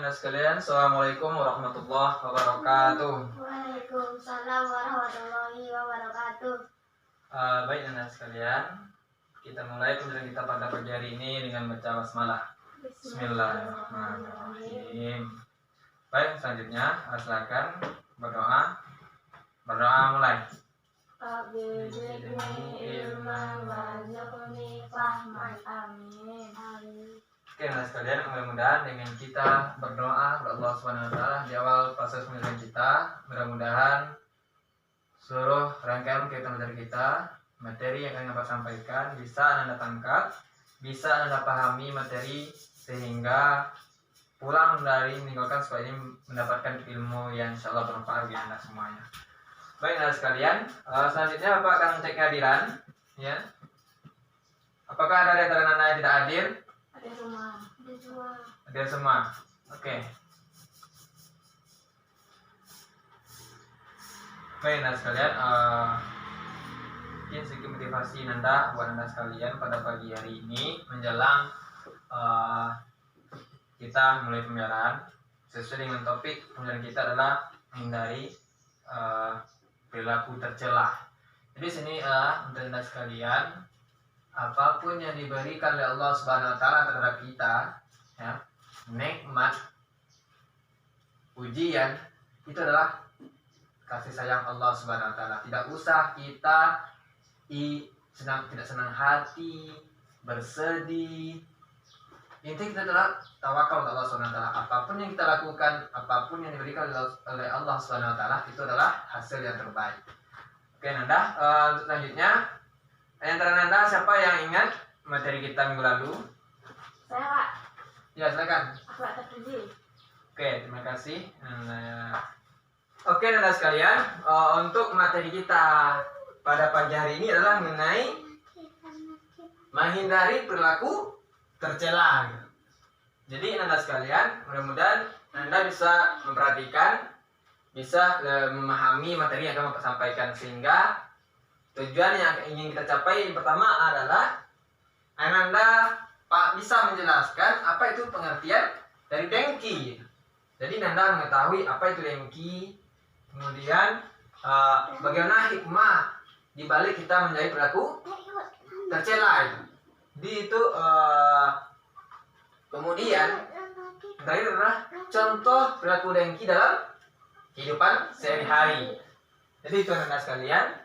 anak sekalian, Assalamualaikum warahmatullahi wabarakatuh. Waalaikumsalam warahmatullahi wabarakatuh. Baik anak sekalian, kita mulai pembelajaran kita pada pagi hari ini dengan baca basmalah. Bismillahirrahmanirrahim. Baik, selanjutnya silakan berdoa. Berdoa mulai. Ilman warzuqni fahman. Amin. Oke, anak sekalian, mudah-mudahan dengan kita berdoa kepada Allah Subhanahu wa taala di awal proses pembelajaran kita, mudah-mudahan seluruh rangkaian kegiatan belajar kita, materi yang akan Bapak sampaikan bisa Anda tangkap, bisa Anda pahami materi sehingga pulang dari meninggalkan sekolah ini mendapatkan ilmu yang insyaallah bermanfaat bagi Anda semuanya. Baik anak sekalian, selanjutnya Bapak akan cek kehadiran, ya. Apakah ada di antara Anda yang tidak hadir? Ada semua. Ada semua. Oke. Baik anak sekalian, ini sedikit motivasi Anda buat Anda sekalian pada pagi hari ini menjelang kita mulai pembelajaran. Sesuai dengan topik pembelajaran kita adalah menghindari perilaku tercela. Jadi sini untuk Anda sekalian, apapun yang diberikan oleh Allah Subhanahu wa taala terhadap kita, ya, nikmat, ujian, itu adalah kasih sayang Allah Subhanahu wa taala. Tidak usah kita tidak senang hati, bersedih. Intinya kita adalah tawakal kepada Allah Subhanahu wa taala. Apapun yang kita lakukan, apapun yang diberikan oleh Allah Subhanahu wa taala, itu adalah hasil yang terbaik. Oke, Nanda, untuk selanjutnya, antara Anda siapa yang ingat materi kita minggu lalu? Saya, Pak. Ya, silakan. Akhlak terpuji. Oke, terima kasih. Oke, Anda sekalian, untuk materi kita pada pagi hari ini adalah mengenai menghindari perilaku tercela. Jadi Anda sekalian, mudah-mudahan Anda bisa memperhatikan, bisa memahami materi yang akan Bapak sampaikan, sehingga tujuan yang ingin kita capai yang pertama adalah Anda bisa menjelaskan apa itu pengertian dari dengki. Jadi Anda mengetahui apa itu dengki, kemudian bagaimana hikmah di balik kita menjadi perilaku tercela itu. Kemudian terakhir adalah contoh perilaku dengki dalam kehidupan sehari-hari. Jadi itu Anda sekalian,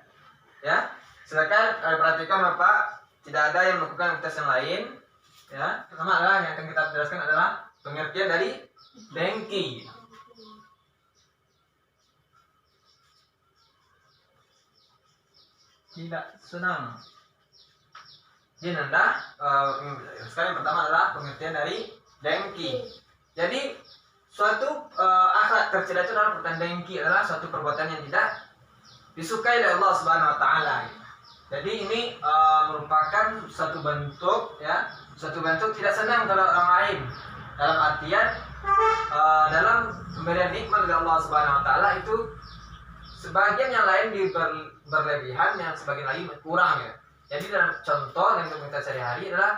ya. Silakan perhatikan Bapak, tidak ada yang melakukan aktivitas yang lain, ya. Pertama adalah yang akan kita jelaskan adalah pengertian dari dengki. Tidak senang. Jadi Anda, sekarang yang pertama adalah pengertian dari dengki. Jadi suatu akhlak tercela itu adalah perbuatan dengki, adalah suatu perbuatan yang tidak disukai oleh Allah Subhanahu wa taala. Jadi ini merupakan suatu bentuk, ya, suatu bentuk tidak senang terhadap orang lain. Dalam artian dalam pemberian nikmat dari Allah Subhanahu wa taala itu sebagian yang lain berlebihan, yang sebagian lain kurang, ya. Jadi dalam contoh yang kita sehari-hari adalah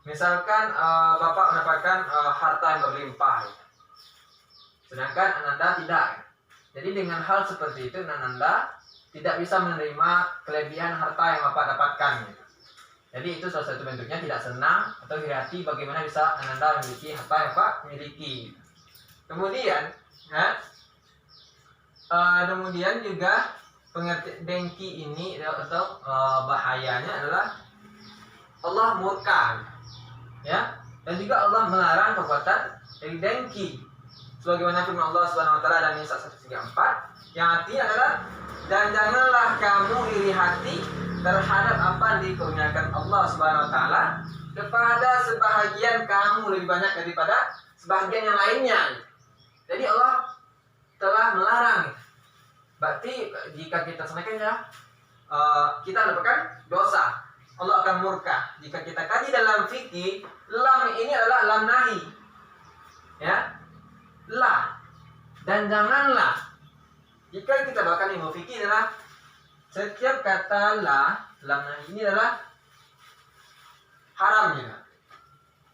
misalkan Bapak mendapatkan harta yang berlimpah, ya. Sedangkan Anda tidak. Jadi dengan hal seperti itu Anda tidak bisa menerima kelebihan harta yang Bapak dapatkan, gitu. Jadi itu salah satu bentuknya tidak senang atau iri hati bagaimana bisa Anda memiliki harta yang Bapak miliki. Kemudian, kemudian juga pengertian dengki ini atau bahayanya adalah Allah murka, ya, dan juga Allah melarang perbuatan dari dengki. Sebagaimana firman Allah Subhanahu wa taala dalam Nisa 134 yang artinya adalah, dan janganlah kamu iri hati terhadap apa yang dikurniakan Allah Subhanahu wa taala kepada sebahagian kamu lebih banyak daripada sebahagian yang lainnya. Jadi Allah telah melarang. Berarti jika kita sampaikan, ya, kita mendapatkan dosa, Allah akan murka. Jika kita kaji dalam fikih, lam ini adalah lam nahi, ya, lah, dan janganlah. Jika kita bahkan ilmu fikih adalah setiap kata lam nahi ini adalah haram, ya.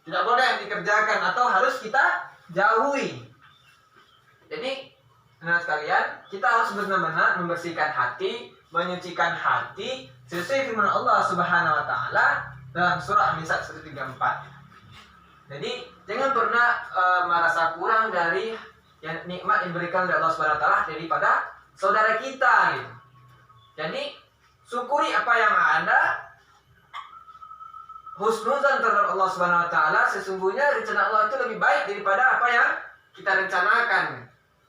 Tidak boleh dikerjakan atau harus kita jauhi. Jadi anak sekalian, kita harus benar-benar membersihkan hati, menyucikan hati sesuai firman Allah Subhanahu wa taala dalam surah An-Nisa 134. Jadi jangan pernah merasa kurang dari yang nikmat yang diberikan oleh Allah Subhanahu wa taala daripada saudara kita gitu. Jadi syukuri apa yang ada, husnuzan terhadap Allah Subhanahu wa taala. Sesungguhnya rencana Allah itu lebih baik daripada apa yang kita rencanakan.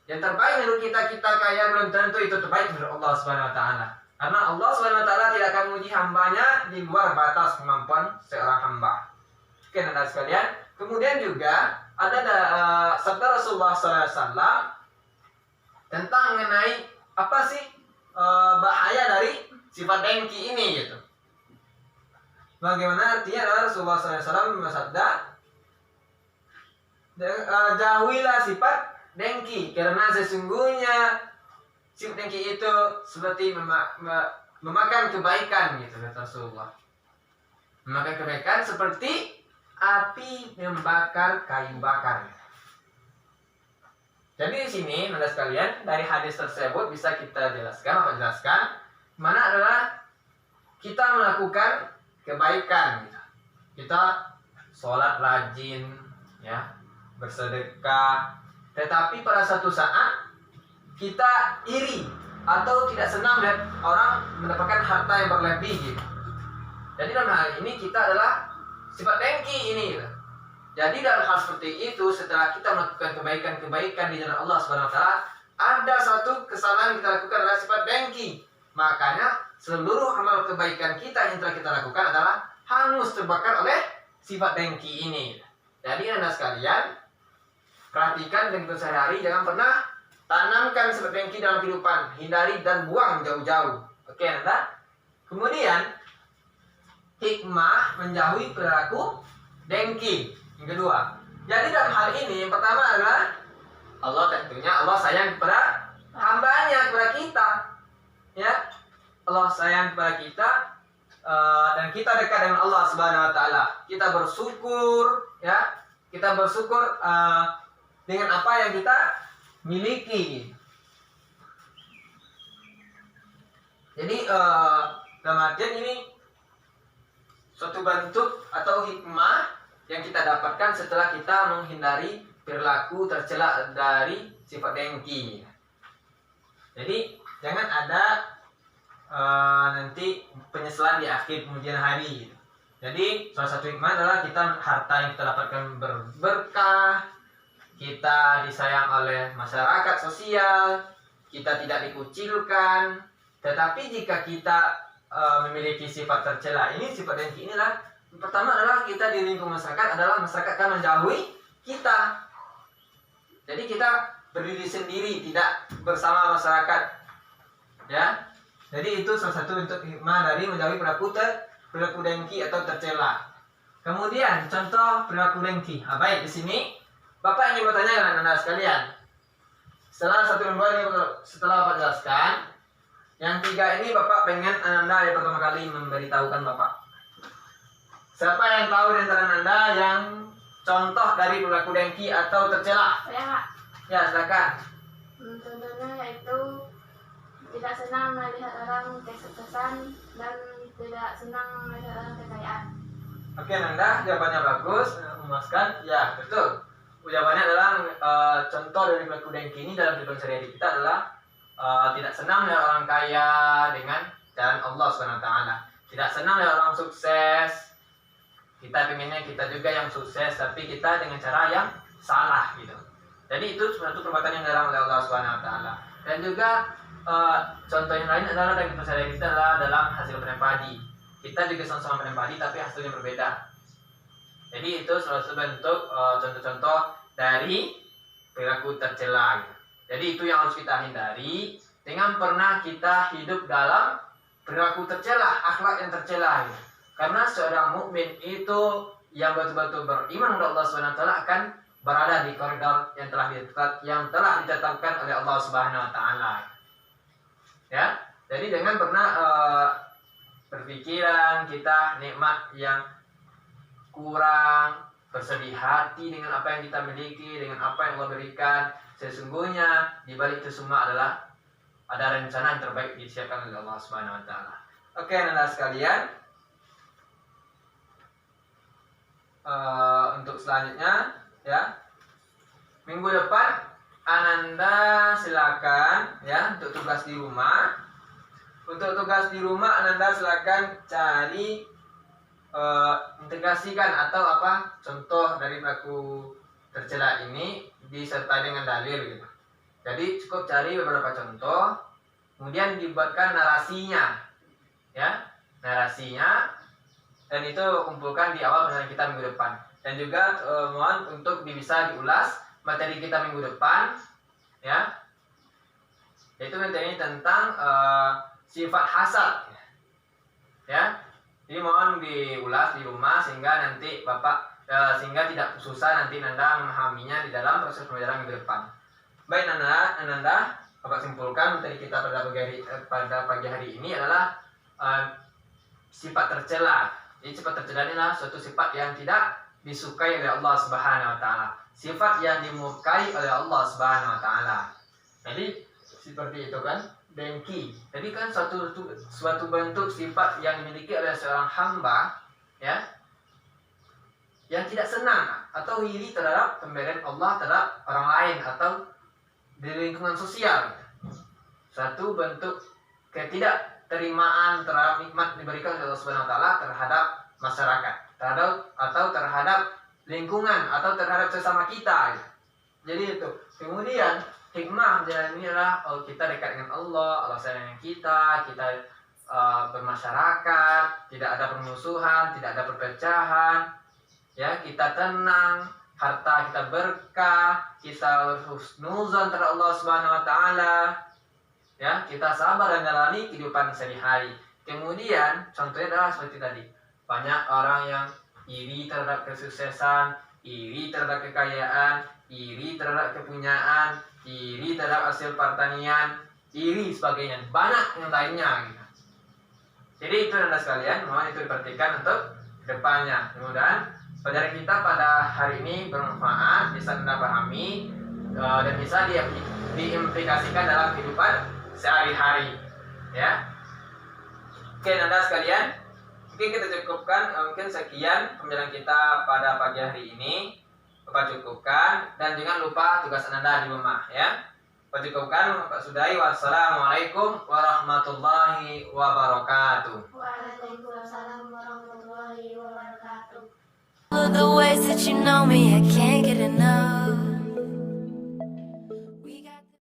Yang terbaik menurut kita kaya belum tentu itu terbaik menurut Allah Subhanahu wa taala. Karena Allah Subhanahu wa taala tidak akan menguji hambanya di luar batas kemampuan seorang hamba. Oke, anak sekalian. Kemudian juga ada sabda Rasulullah SAW tentang mengenai apa sih bahaya dari sifat dengki ini gitu. Bagaimana artinya adalah Rasulullah SAW bersabda, jauhilah sifat dengki karena sesungguhnya sifat dengki itu seperti memakan kebaikan gitu kata Rasulullah. Memakan kebaikan seperti api membakar kayu bakar. Jadi di sini, saudara sekalian, dari hadis tersebut bisa kita jelaskan, mana adalah kita melakukan kebaikan. Kita sholat rajin, ya, bersedekah. Tetapi pada satu saat kita iri atau tidak senang lihat orang mendapatkan harta yang berlebih. Gitu. Jadi dalam hal ini kita adalah sifat dengki ini. Gitu. Jadi dalam hal seperti itu, setelah kita melakukan kebaikan di jalan Allah Subhanahu wa taala, ada satu kesalahan yang kita lakukan adalah sifat dengki. Makanya seluruh amal kebaikan kita yang telah kita lakukan adalah hangus terbakar oleh sifat dengki ini. Jadi Anda sekalian, perhatikan dan kita sehari-hari, jangan pernah tanamkan sifat dengki dalam kehidupan, hindari dan buang jauh-jauh. Oke, Anda. Kemudian hikmah menjauhi perilaku dengki. Yang kedua, jadi dalam hal ini yang pertama adalah Allah sayang kepada hambanya, kepada kita, ya. Allah sayang kepada kita dan kita dekat dengan Allah Subhanahu wa taala. Kita bersyukur, ya. Kita bersyukur dengan apa yang kita miliki. Jadi dalam artian ini suatu bentuk atau hikmah yang kita dapatkan setelah kita menghindari perilaku tercela dari sifat dengki. Jadi jangan ada nanti penyesalan di akhir kemudian hari. Jadi salah satu hikmah adalah kita harta yang kita dapatkan berberkah, kita disayang oleh masyarakat sosial, kita tidak dikucilkan. Tetapi jika kita memiliki sifat tercela ini, sifat dengki inilah pertama adalah kita di lingkungan masyarakat adalah masyarakat akan menjauhi kita. Jadi kita berdiri sendiri, tidak bersama masyarakat, ya. Jadi itu salah satu bentuk hikmah dari menjauhi perilaku dengki atau tercela. Kemudian contoh perilaku dengki. Baik, di sini Bapak ingin bertanya dengan Anda sekalian. Setelah Bapak jelaskan, yang tiga ini Bapak pengen Anda yang pertama kali memberitahukan Bapak. Siapa yang tahu di antara Anda yang contoh dari perilaku dengki atau tercela? Saya, Pak. Ya, silakan. Contohnya yaitu tidak senang melihat orang kesuksesan dan tidak senang melihat orang kekayaan. Oke, Nanda, jawabannya bagus, memuaskan. Ya, betul. Jawabannya adalah contoh dari perilaku dengki ini dalam kehidupan sehari-hari kita adalah tidak senang melihat orang kaya dengan jalan Allah SWT. Tidak senang melihat orang sukses. Kita pengennya kita juga yang sukses, tapi kita dengan cara yang salah gitu. Jadi itu suatu perbuatan yang dilarang oleh Allah SWT. Dan juga contoh yang lain adalah dari kesadaran kita adalah dalam hasil panen padi. Kita juga sama-sama panen padi, tapi hasilnya berbeda. Jadi itu salah satu bentuk contoh-contoh dari perilaku tercela. Gitu. Jadi itu yang harus kita hindari. Jangan pernah kita hidup dalam perilaku tercela, akhlak yang tercela. Gitu. Karena seorang mukmin itu yang betul-betul beriman kepada Allah SWT akan berada di koridor yang telah ditetapkan oleh Allah Subhanahu wa taala. Ya. Jadi jangan pernah berpikiran kita nikmat yang kurang, bersedih hati dengan apa yang kita miliki, dengan apa yang Allah berikan. Sesungguhnya di balik itu semua adalah ada rencana yang terbaik disiapkan oleh Allah Subhanahu wa taala. Oke, Anda sekalian. Untuk selanjutnya ya. Minggu depan Ananda silakan ya untuk tugas di rumah. Untuk tugas di rumah Ananda silakan cari integrasikan atau contoh dari pelaku tercela ini disertai dengan dalil gitu. Jadi cukup cari beberapa contoh, kemudian dibuatkan narasinya, ya, narasinya, dan itu kumpulkan di awal pelajaran kita minggu depan. Dan juga mohon untuk bisa diulas materi kita minggu depan, ya, yaitu materi tentang sifat hasad, ya. Jadi mohon diulas di rumah sehingga nanti Bapak sehingga tidak susah nanti Nanda memahaminya di dalam proses pembelajaran minggu depan. Baik Nanda, Bapak simpulkan materi kita pada pagi hari ini adalah sifat tercela. Jadi sifat tercela ini adalah suatu sifat yang tidak disukai oleh Allah Subhanahu wa taala. Sifat yang dimurkai oleh Allah Subhanahu wa taala. Jadi seperti itu kan, dengki. Jadi kan suatu bentuk sifat yang dimiliki oleh seorang hamba, ya, yang tidak senang atau iri terhadap pemberian Allah terhadap orang lain atau di lingkungan sosial. Suatu bentuk ketidakterimaan terhadap nikmat diberikan oleh Allah Subhanahu wa taala terhadap masyarakat, terhadap lingkungan atau terhadap sesama kita. Jadi itu. Kemudian hikmah ini adalah kita dekat dengan Allah sayang kita bermasyarakat, tidak ada permusuhan, tidak ada perpecahan, ya, kita tenang, harta kita berkah, kita husnuzon terhadap Allah Subhanahu wa taala, ya, kita sabar dan jalani kehidupan sehari-hari. Kemudian contohnya adalah seperti tadi, banyak orang yang iri terhadap kesuksesan, iri terhadap kekayaan, iri terhadap kepunyaan, iri terhadap hasil pertanian, iri sebagainya, banyak yang lainnya gitu. Jadi itu Anda sekalian, mohon itu diperhatikan untuk kedepannya. Mudah-mudahan pelajaran kita pada hari ini bermanfaat, bisa Anda pahami dan bisa diimplikasikan dalam kehidupan sehari-hari, ya. Oke Anda sekalian, mungkin kita cukupkan, mungkin sekian pembelajaran kita pada pagi hari ini. Bapak cukupkan, dan jangan lupa tugas Anda di rumah, ya. Bapak cukupkan, Bapak sudahi. Wassalamualaikum warahmatullahi wabarakatuh. Waalaikumsalam warahmatullahi wabarakatuh. All of the ways that you know me